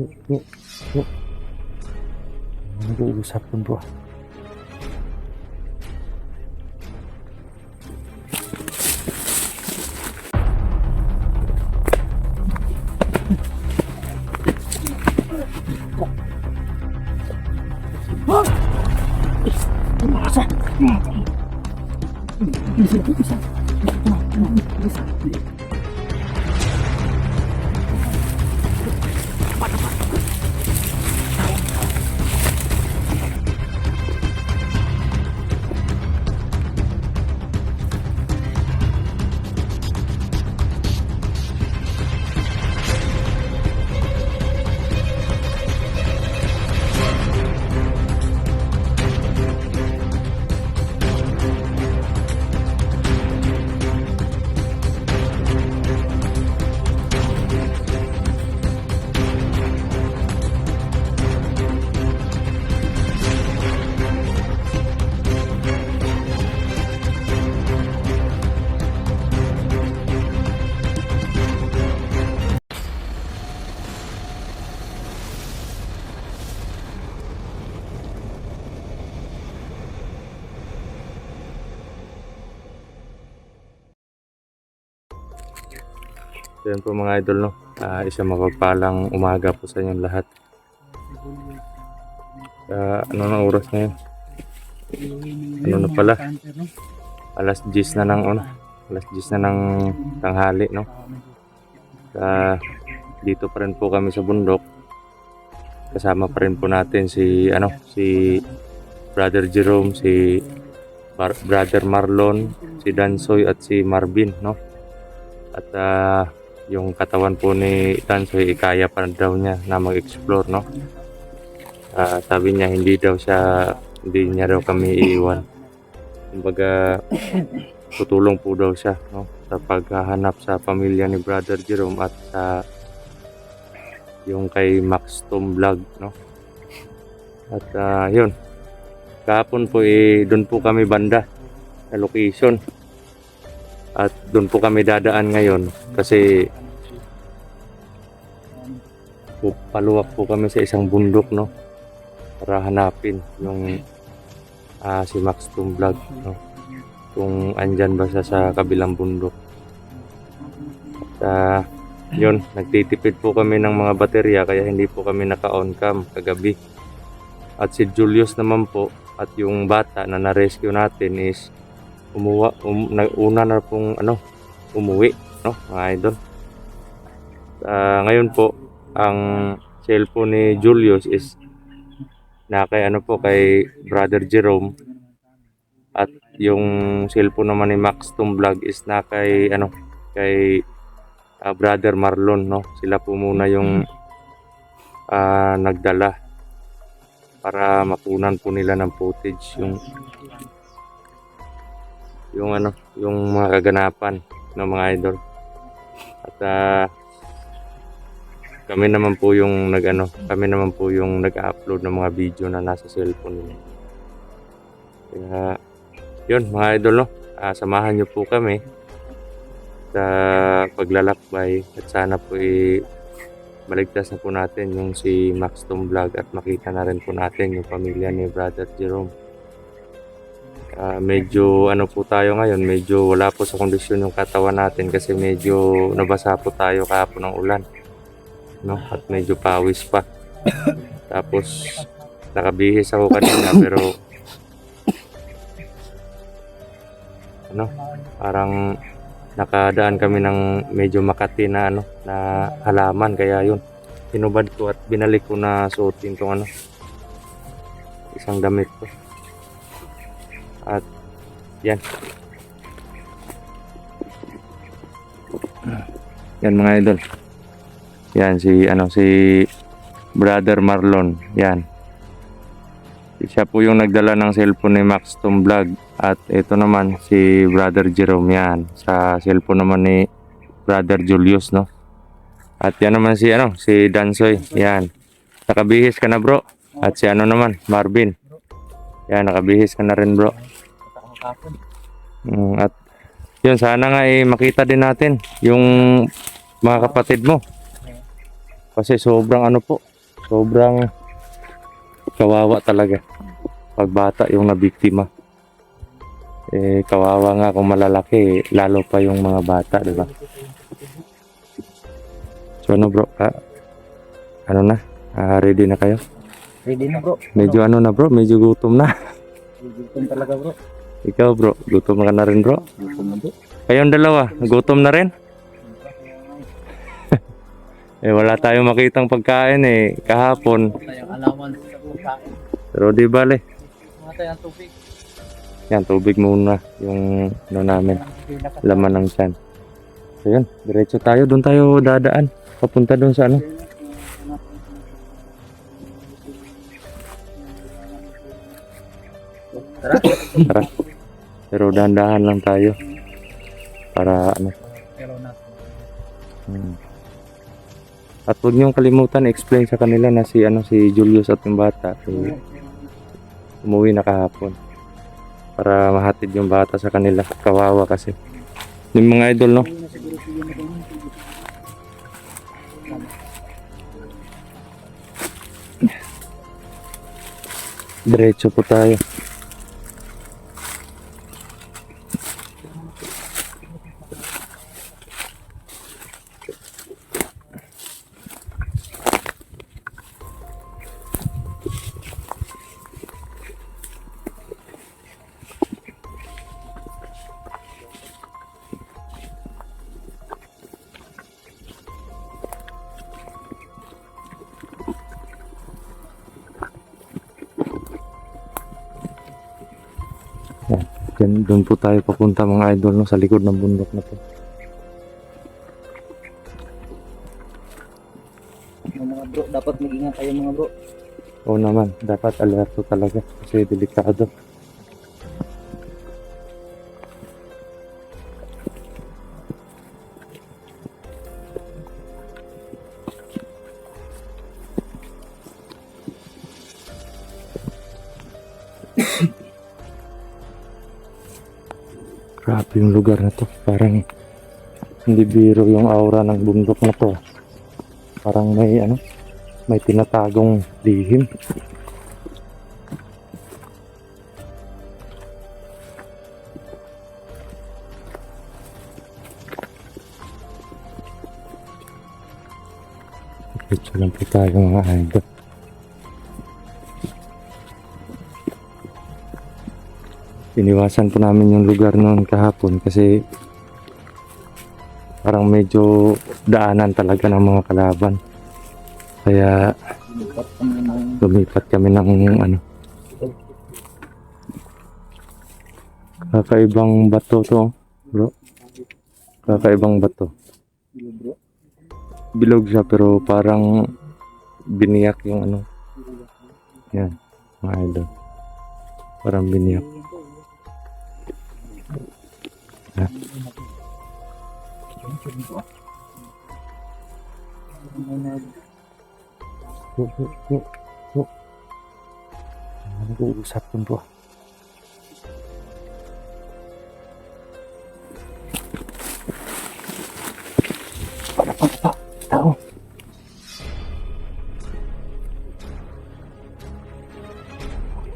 Yuk, yuk. Nag-uusap pun bro. Yan po mga idol, no? Isang mapagpalang umaga po sa inyong lahat. Ano na oras na yun? Ano na pala? Alas 10 na ng alas 10 na ng tanghali, no? Dito pa rin po kami sa bundok. Kasama pa rin po natin si Brother Jerome, si Brother Marlon, si Dansoy at si Marvin, no? At yung katawan po ni Dansoy, kaya pa daw niya na mag-explore, no? Sabi niya hindi niya daw kami iiwan. Kumbaga tutulong po daw siya, no? Sa paghahanap sa pamilya ni Brother Jerome at sa yung kay Max Tom Vlog, no? At yun, kahapon po doon po kami banda sa location. At doon po kami dadaan ngayon kasi paluwak po kami sa isang bundok, no? Para hanapin yung si Max Tom Vlog, no? Kung andyan ba siya sa kabilang bundok. At yun, nagtitipid po kami ng mga baterya kaya hindi po kami naka-on cam kagabi. At si Julius naman po at yung bata na na-rescue natin is una na pong umuwi, no, mga idol. Ngayon po ang cellphone ni Julius is kay Brother Jerome, at yung cellphone naman ni Max Tom Vlog is kay Brother Marlon, no. Sila po muna yung nagdala para makunan po nila ng footage yung mga kaganapan ng mga idol. At kami naman po yung nag-upload ng mga video na nasa cellphone nila. Kaya yun mga idol, no, samahan nyo po kami sa paglalakbay at sana po maligtas na po natin yung si Max Tom Vlog at makita na rin po natin yung pamilya ni Brother Jerome. Medyo po tayo ngayon, medyo wala po sa kondisyon yung katawan natin kasi medyo nabasa po tayo kahapon ng ulan, no? At medyo pawis pa. Tapos nakabihis ako kanina pero parang nakadaan kami ng medyo makati na na halaman, kaya yun hinubad ko at binalik ko na suotin tong isang damit ko. At yan mga idol, yan si Brother Marlon, yan siya po yung nagdala ng cellphone ni Max Tom Vlog. At ito naman si Brother Jerome, yan sa cellphone naman ni Brother Julius, no. At yan naman si Dansoy, yan nakabihis ka na bro. At si naman Marvin, yan nakabihis ka na rin bro. At yun, sana nga makita din natin yung mga kapatid mo. Kasi sobrang ano po, sobrang kawawa talaga pag bata yung nabiktima. Eh, kawawa nga kung malalaki, lalo pa yung mga bata, di ba? So ano bro, ano na? Ready na kayo? Ready na bro. Medyo ano na bro, medyo gutom na. Gutom talaga bro. Ikaw bro, gutom ka na rin bro? Gutom na bro. Kayong dalawa, gutom na rin? Eh wala tayong makitang pagkain eh, kahapon. Tayong alaman sa pagkain. Pero di bale, Mga tayong tubig. yan tubig muna yung ano namin, laman ng tiyan. So yun, diretso tayo, doon tayo dadaan. Papunta doon sa ano. Tara. Tara. Pero dahan-dahan lang tayo. Para ano. Pero na. At huwag niyong kalimutan explain sa kanila na si ano si Julius at yung bata umuwi na kahapon. Para mahatid yung bata sa kanila. Kawawa kasi. Yung mga idol no. Diretso po tayo. Yan, doon po tayo papunta mga idol no, sa likod ng bundok na to. Mga bro, dapat mag-ingat tayo mga bro. Oo naman, dapat alerto talaga kasi delikado. Grabe yung lugar na to, parang hindi biro yung aura ng bundok na to. Parang may ano, may tinatagong lihim. Diretso lang po tayo mga idol. Iniwasan po namin yung lugar noon kahapon kasi parang medyo daanan talaga ng mga kalaban. Kaya lumipat kami ng ano, kakaibang bato to bro. Kakaibang bato. Bilog siya pero parang biniyak yung ano. Yan, mga idol. Parang biniyak. Ha? Nag-uusap dun po. Pa, tao.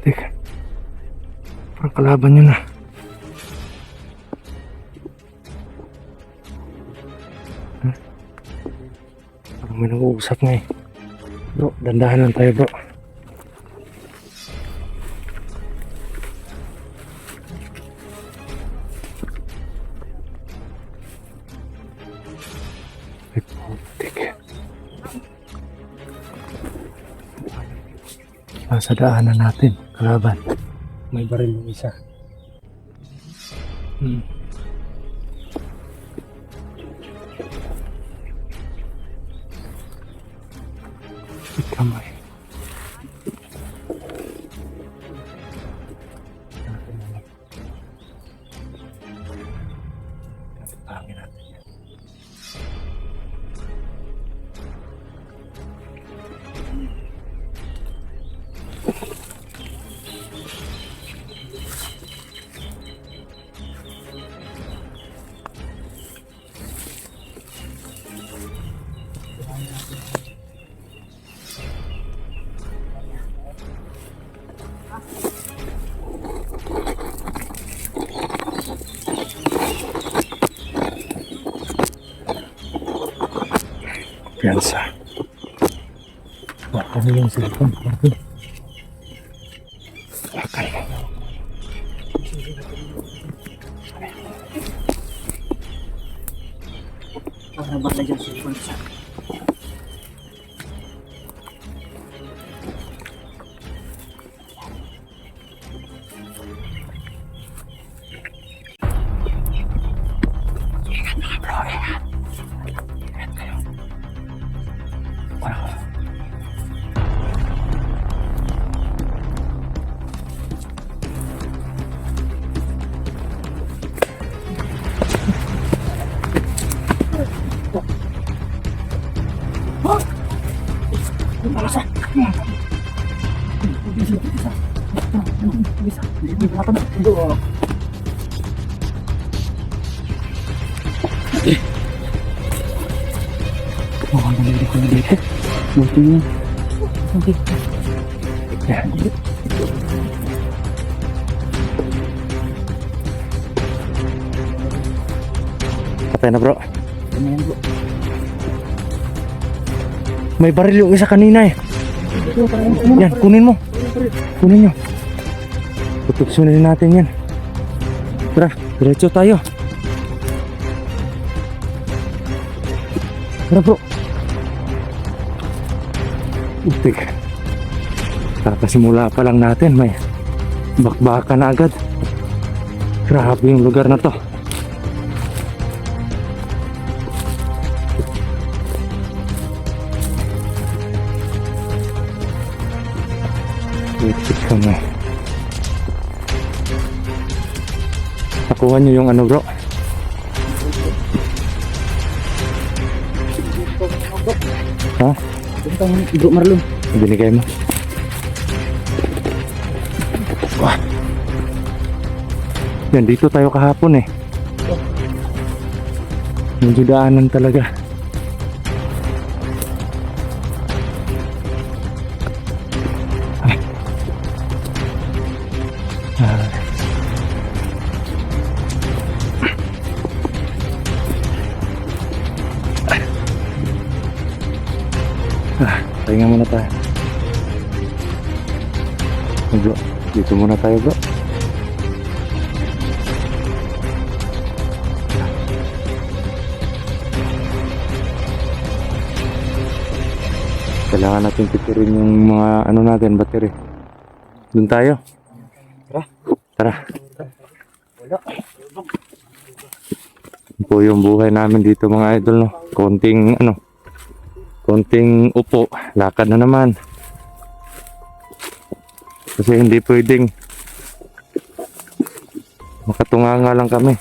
Teka. Parang kalaban nyo na. Parang may nag-uusap nga eh. Bro, dandahan lang tayo bro. Ay, putik. Nasa daanan natin, kalaban. May baril yung isa. Kamay. Pangin natin yan. Yan sa. Baka na yung cellphone. Baka na. Para ba na dyan sa bansa? Patay na bro. Ano yan bro? May baril yung isa kanina eh. Yan, kunin mo. Kunin nyo. Tutugsunin natin yan. Tara, diretso tayo. Tara bro. Utik. Kakasimula pa lang natin, may bakbakan na agad. Grabe yung lugar na to. Utik ka mo. Nakuha nyo yung ano bro? Ha? Ito ang Bro Marlon. Binigay mo? Wah. Yan, dito tayo kahapon eh. Medyo daanan talaga. Pahinga muna tayo. Bro, dito muna tayo bro. Kailangan natin pitirin yung mga ano natin, battery. Doon tayo. Tara. Wala. Ito po yung buhay namin dito mga idol, no. Konting upo, lakad na naman. Kasi hindi pwedeng makatunganga lang kami.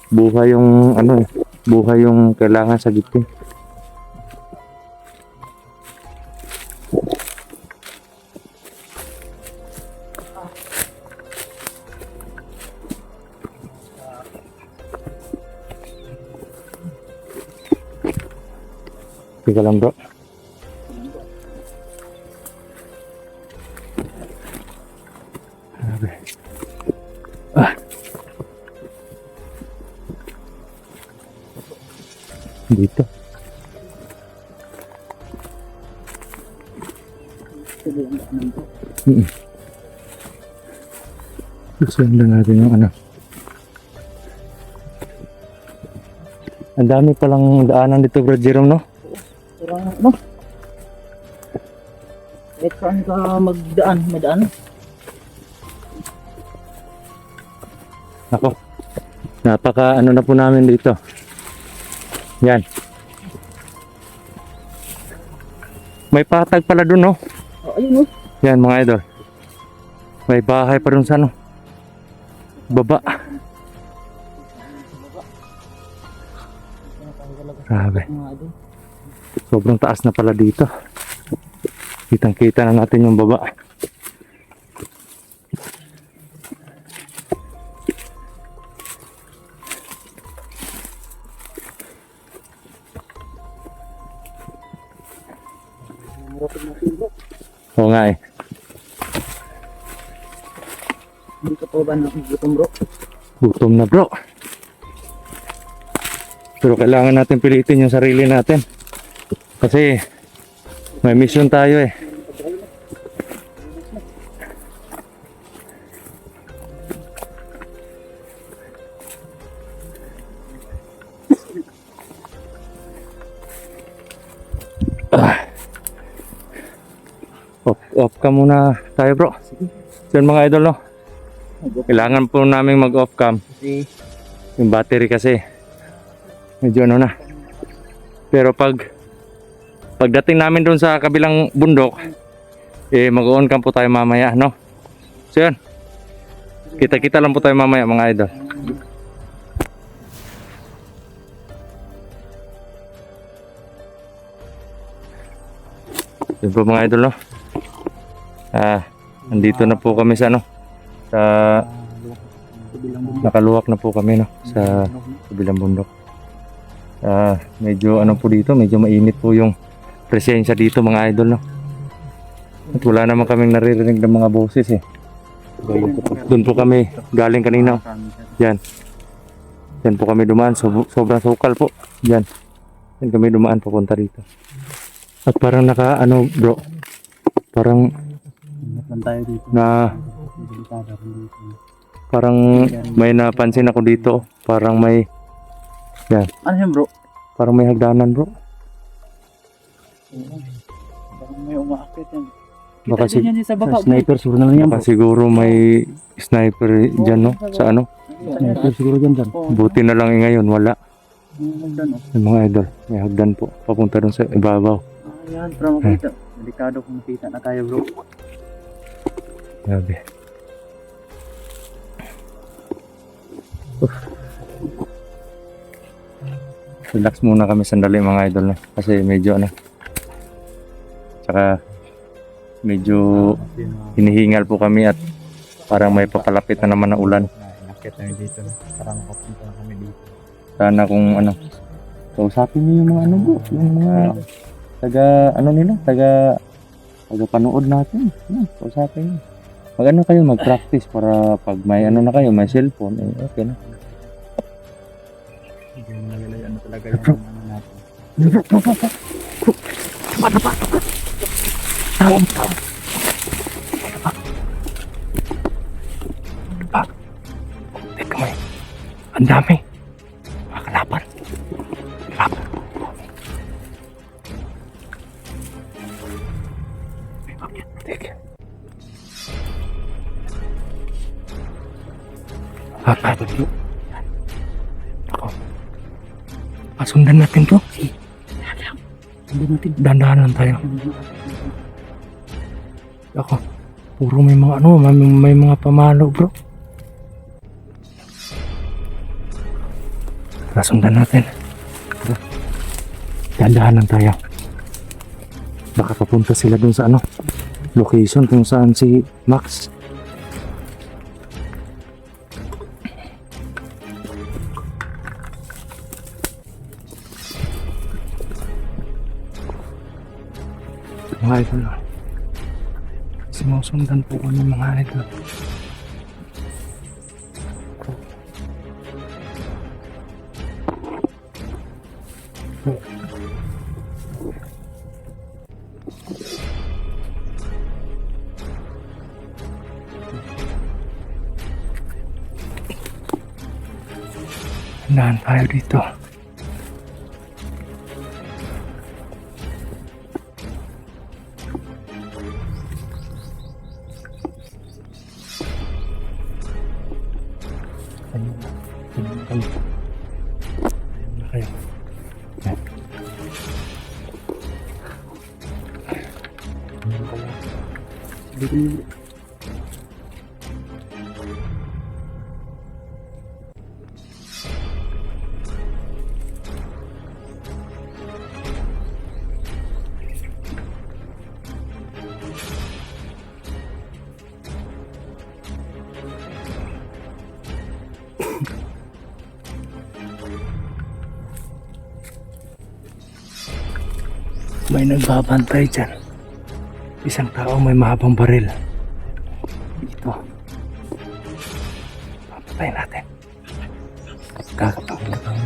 Buhay yung buhay yung kailangan sa giting. Teka lang bro. Grabe. Dito. Susundan natin yung ano. Ang dami palang daanan dito bro Jerome, no? Pero ano? Kahit saan ka magdaan, may daan. Ako. Napaka ano na po namin dito. Yan. May patag pala dun, no? Oh, ayun oh. Yan mga idol. May bahay pa dun sa ano. Baba. Grabe. Mga idol. Sobrang taas na pala dito. Kitang-kita na natin yung baba. Oo nga eh. Hindi ka pa ba nagugutom bro? Gutom na bro. Pero kailangan natin pilitin yung sarili natin. Kasi may mission tayo eh. Off cam muna tayo bro. So yun mga idol no. Kailangan po namin mag off cam. Kasi Yung battery kasi medyo ano na. Pero pagdating namin doon sa kabilang bundok, eh mag-on cam po tayo mamaya no. So yun. Kita-kita lang po tayo mamaya mga idol. Yun po mga idol no. Nandito na po kami sa ano, sa nakaluwak na po kami no, sa kabilang bundok. Medyo ano po dito, medyo mainit po yung presensya dito mga idol no. At wala naman kaming naririnig ng mga boses eh. Doon po kami galing kanina. Yan. Yan po kami dumaan, sobrang sukal po. Yan. Yan kami dumaan papunta dito. At parang naka ano bro, parang tayo dito. Parang may napansin ako dito. Parang may yan. Ano yan bro? Parang may hagdanan bro. Parang may umaakit yan. Baka Kita din yan sa baba. Sniper siguro na lang yan. Baka siguro may sniper dyan no. Sa ano? Sniper siguro dyan dyan. Buti na lang ngayon wala. Hagdan oh. Yung mga idol. May hagdan po. Papunta dun sa ibabaw. Yan, para makita. Delikado kung makita na tayo bro. Grabe. Relax muna kami sandali mga idol na. Kasi medyo ano. Tsaka medyo hinihingal po kami at parang may papalapit na naman na ulan. Nakit tayo dito. Parang papunta na kami dito. Sana kung ano. Kausapin niyo yung mga ano bro. Yung mga taga ano nila. Taga panood natin. Kausapin niyo. Mag-ano kayo, mag-practice para pag may ano na kayo, may cellphone, eh okay na. Hindi mo nalilay ano talaga yung ano natin. Teka may, ang dami. Mga kalaban. Kalaban. Teka. Ako. Pasundan natin to. Dandahan lang tayo. Ako. Puro may mga ano, may mga pamalo bro. Pasundan natin. Dandahan lang tayo. Baka papunta sila dun sa ano, location kung saan si Max. Mga idol, sinusundan po ko ng mga idol. Handaan tayo dito. Ayun na kayo. Yan. May nagbabantay dyan. Isang tao may mahabang baril. Dito. Papatay natin. Kakapagpapang.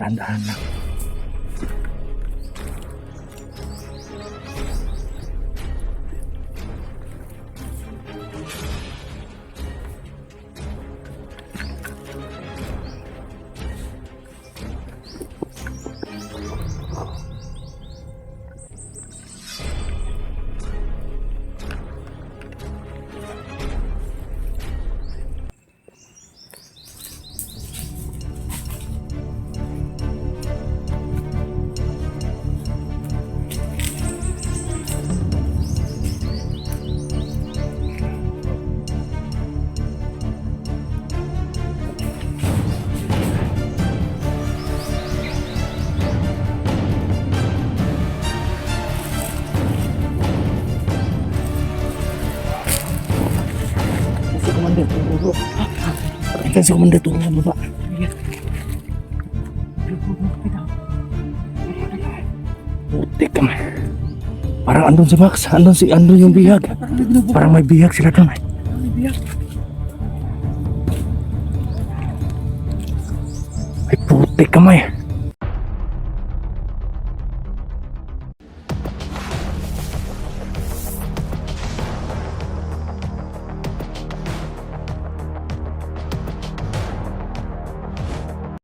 Dahan-dahan lang. Si Commander, tunggu bro. Kan si Commander turun sa baba. Putik ka man. Parang andun si Max, andun yung bihag. Parang may bihag sila doon. Ay putik ka man.